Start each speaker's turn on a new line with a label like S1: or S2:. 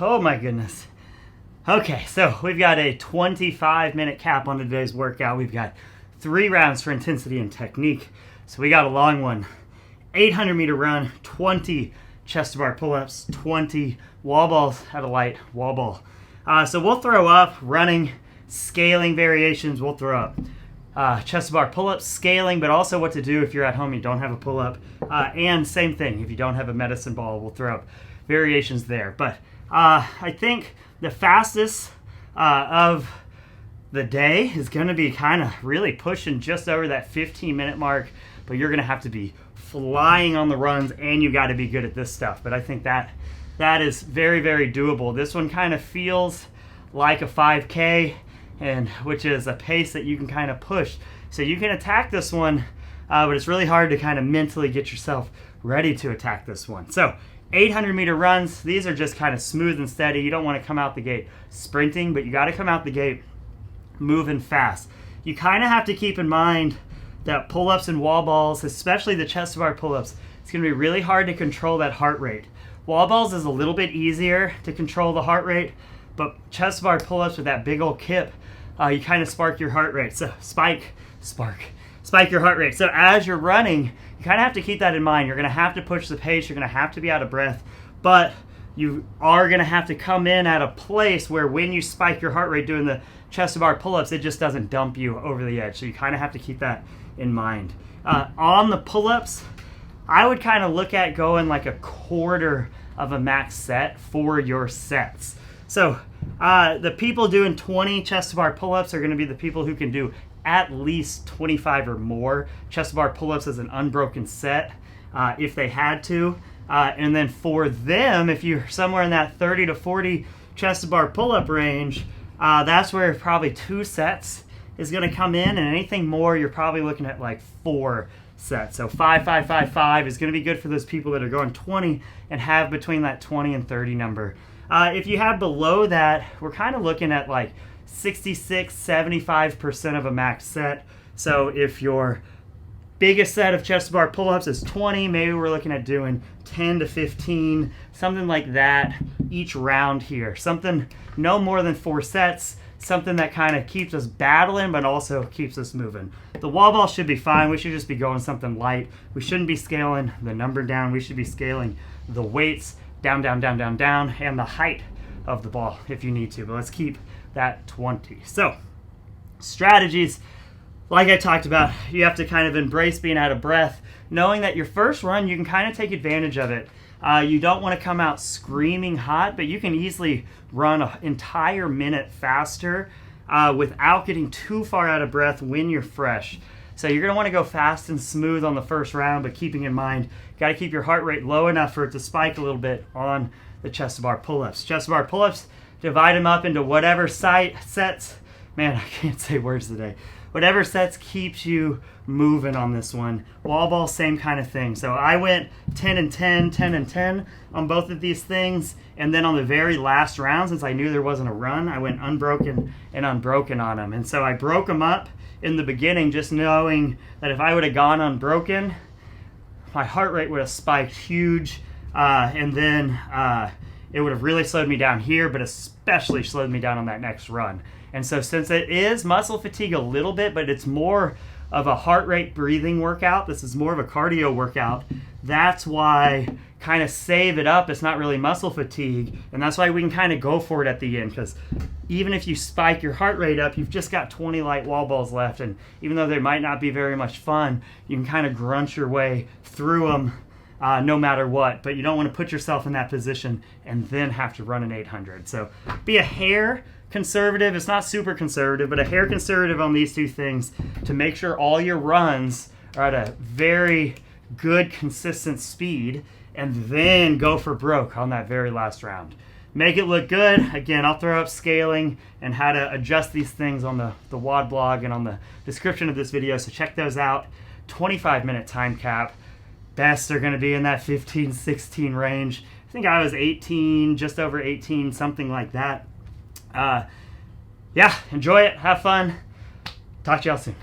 S1: Oh my goodness. Okay, so we've got a 25-minute cap on today's workout. We've got 3 rounds for intensity and technique. So we got a long one. 800-meter run, 20 chest to bar pull-ups, 20 wall balls at a light wall ball. So we'll throw up running, scaling variations. We'll throw up chest to bar pull-ups, scaling, but also what to do if you're at home and you don't have a pull-up. And same thing, if you don't have a medicine ball, we'll throw up variations there. But I think the fastest of the day is going to be kind of really pushing just over that 15-minute mark, but you're going to have to be flying on the runs and you got to be good at this stuff. But I think that is very, very doable. This one kind of feels like a 5K, and which is a pace that you can kind of push. So you can attack this one, but it's really hard to kind of mentally get yourself ready to attack this one. So 800-meter runs, these are just kind of smooth and steady. You don't want to come out the gate sprinting, but you got to come out the gate moving fast. You kind of have to keep in mind that pull-ups and wall balls, especially the chest to bar pull-ups, it's going to be really hard to control that heart rate. Wall balls is a little bit easier to control the heart rate, but chest to bar pull-ups with that big old kip, you kind of spark your heart rate. So spike your heart rate. So as you're running, you kind of have to keep that in mind. You're going to have to push the pace. You're going to have to be out of breath, but you are going to have to come in at a place where when you spike your heart rate doing the chest to bar pull-ups, it just doesn't dump you over the edge. So you kind of have to keep that in mind. On the pull-ups, I would kind of look at going like a quarter of a max set for your sets. So the people doing 20 chest to bar pull-ups are going to be the people who can do at least 25 or more chest to bar pull-ups as an unbroken set if they had to. And then for them, if you're somewhere in that 30 to 40 chest to bar pull-up range, that's where probably 2 sets is going to come in, and anything more, you're probably looking at like 4 sets. So 5, 5, 5, 5 is going to be good for those people that are going 20 and have between that 20 and 30 number. If you have below that, we're kind of looking at like 66, 75% of a max set. So if your biggest set of chest to bar pull-ups is 20, maybe we're looking at doing 10 to 15, something like that each round here. Something no more than 4 sets, something that kind of keeps us battling but also keeps us moving. The wall ball should be fine. We should just be going something light. We shouldn't be scaling the number down. We should be scaling the weights down, down, down, down, down, and the height of the ball if you need to. But let's keep that 20. So strategies, like I talked about, you have to kind of embrace being out of breath, knowing that your first run, you can kind of take advantage of it. You don't want to come out screaming hot, but you can easily run an entire minute faster without getting too far out of breath when you're fresh. So you're going to want to go fast and smooth on the first round, but keeping in mind, got to keep your heart rate low enough for it to spike a little bit on the chest to bar pull-ups. Chest to bar pull-ups, divide them up into whatever sets. Man, I can't say words today. Whatever sets keeps you moving on this one. Wall ball, same kind of thing. So I went 10 and 10, 10 and 10 on both of these things. And then on the very last round, since I knew there wasn't a run, I went unbroken and unbroken on them. And so I broke them up in the beginning, just knowing that if I would have gone unbroken, my heart rate would have spiked huge. And then it would have really slowed me down here, but especially slowed me down on that next run. And so since it is muscle fatigue a little bit, but it's more of a heart rate breathing workout, this is more of a cardio workout, that's why kind of save it up. It's not really muscle fatigue, and that's why we can kind of go for it at the end, because even if you spike your heart rate up, you've just got 20 light wall balls left, and even though they might not be very much fun, you can kind of grunt your way through them no matter what, but you don't want to put yourself in that position and then have to run an 800. So be a hair conservative. It's not super conservative, but a hair conservative on these 2 things to make sure all your runs are at a very good, consistent speed, and then go for broke on that very last round. Make it look good. Again, I'll throw up scaling and how to adjust these things on the WOD blog and on the description of this video, so check those out. 25-minute time cap. Best are going to be in that 15, 16 range. I think I was 18, just over 18, something like that. Yeah, enjoy it. Have fun. Talk to y'all soon.